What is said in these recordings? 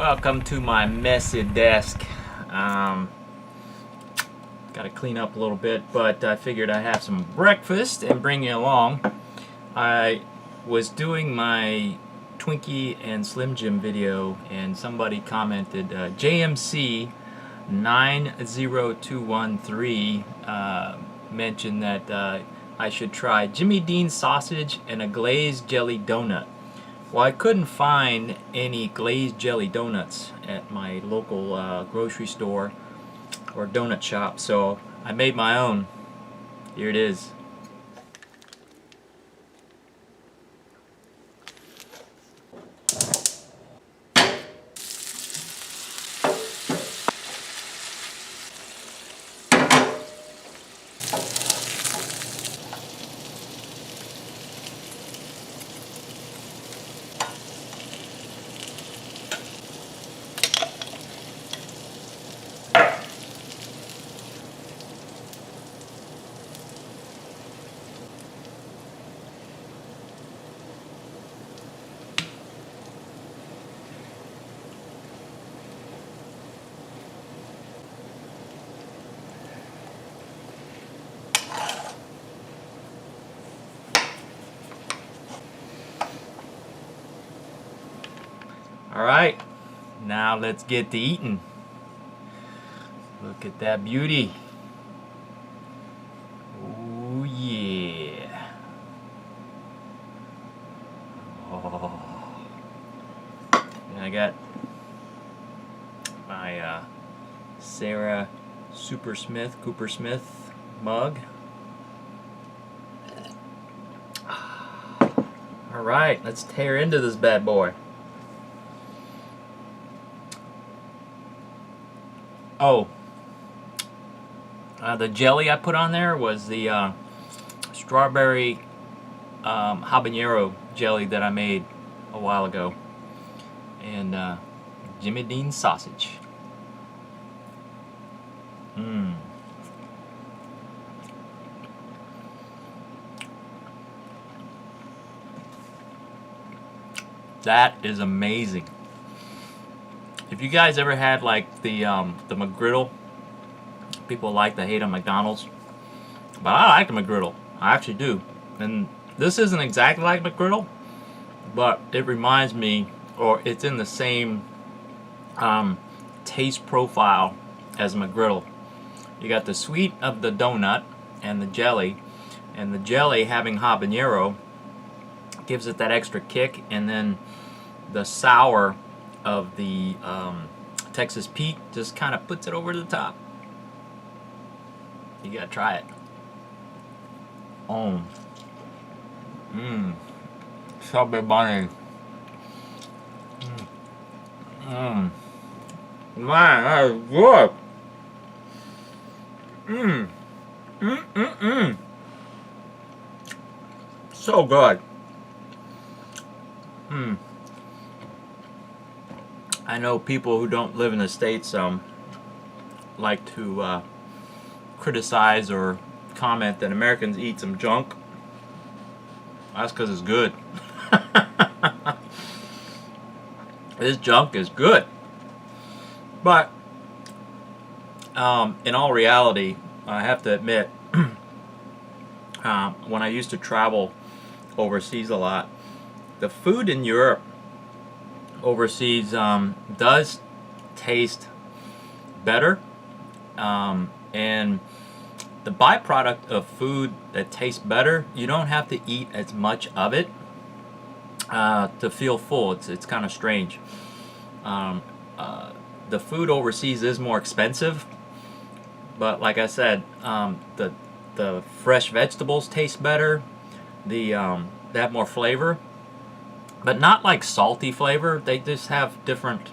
Welcome to my messy desk. Got to clean up a little bit, but I figured I'd have some breakfast and bring you along. I was doing my Twinkie and Slim Jim video, and somebody commented, JMC 90213 mentioned that I should try Jimmy Dean's sausage and a glazed jelly donut. Well, I couldn't find any glazed jelly donuts at my local grocery store or donut shop, so I made my own. Here it is. Alright, now let's get to eating. Look at that beauty. Oh yeah. Oh. And I got my Sarah Cooper Smith mug. Alright, let's tear into this bad boy. Oh, the jelly I put on there was the strawberry habanero jelly that I made a while ago, and Jimmy Dean's sausage. That is amazing. If you guys ever had like the McGriddle, people like to hate on McDonald's, but I like the McGriddle. I actually do. And this isn't exactly like McGriddle, but it reminds me, or it's in the same taste profile as McGriddle. You got the sweet of the donut and the jelly having habanero gives it that extra kick, and then the sour of the Texas Pete just kind of puts it over the top. You gotta try it. Oh, so bunny. Man, that is good. So good. I know people who don't live in the States like to criticize or comment that Americans eat some junk. That's because it's good. This junk is good. But in all reality, I have to admit, when I used to travel overseas a lot, the food in Europe overseas does taste better, and the byproduct of food that tastes better, you don't have to eat as much of it to feel full. It's kind of strange. The food overseas is more expensive, but like I said, the fresh vegetables taste better. They have more flavor, but not like salty flavor. They just have different.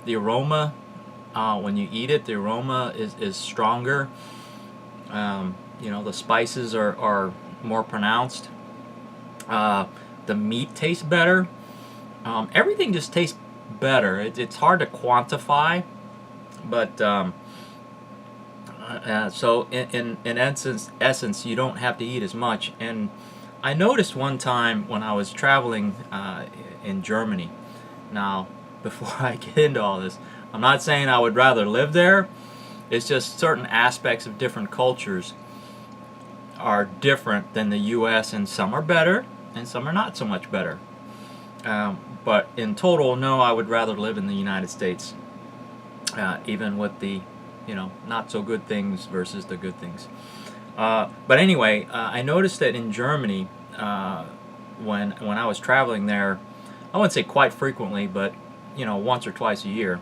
The aroma, when you eat it, the aroma is stronger. The spices are more pronounced. The meat tastes better. Everything just tastes better. It's hard to quantify, but so in essence, you don't have to eat as much. And I noticed one time when I was traveling in Germany. Now, before I get into all this. I'm not saying I would rather live there. It's just certain aspects of different cultures are different than the U.S. and some are better and some are not so much better. But in total, no, I would rather live in the United States, even with the, not so good things versus the good things. But anyway, I noticed that in Germany, when I was traveling there, I wouldn't say quite frequently, but once or twice a year,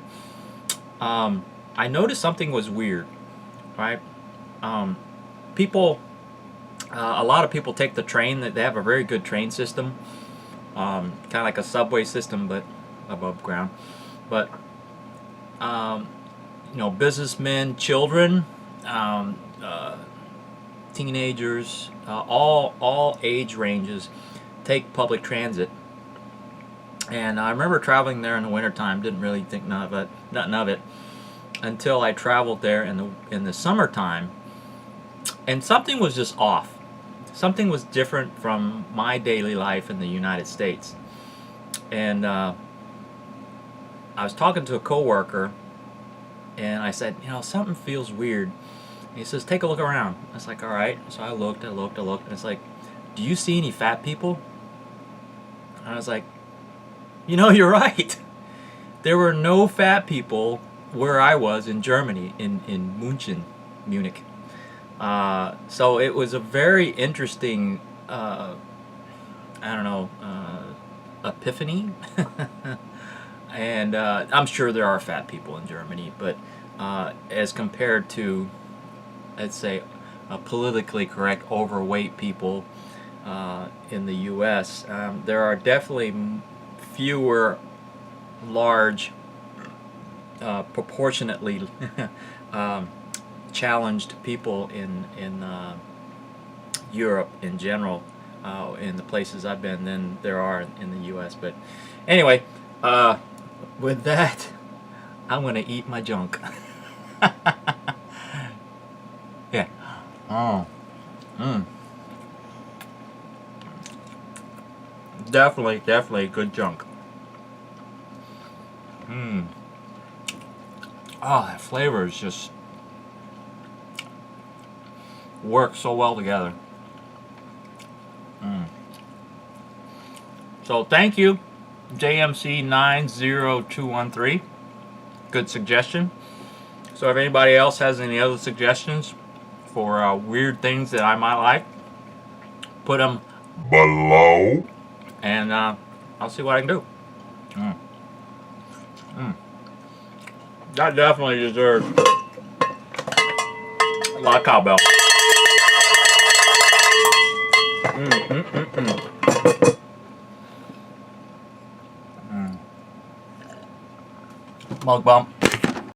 I noticed something was weird, right? People, a lot of people take the train. They have a very good train system, kind of like a subway system, but above ground. But businessmen, children, teenagers, all age ranges take public transit. And I remember traveling there in the wintertime, didn't really think nothing of it until I traveled there in the summertime, and something was just off. Something was different from my daily life in the United States. And I was talking to a coworker, and I said, something feels weird. And he says, take a look around. I was like, all right. So I looked, and it's like, do you see any fat people? And I was like, you're right. There were no fat people where I was in Germany, in Munich. So it was a very interesting, epiphany. And I'm sure there are fat people in Germany, but as compared to, let's say, politically correct overweight people in the U.S., there are definitely fewer large, proportionately challenged people in Europe in general, in the places I've been, than there are in the U.S. But anyway, with that, I'm gonna eat my junk. Yeah. Oh. Definitely good junk. Oh, that flavor is just works so well together. So thank you, JMC90213. Good suggestion. So if anybody else has any other suggestions for weird things that I might like, put them below, and I'll see what I can do. That definitely deserves a lot of cowbell. Mug bump.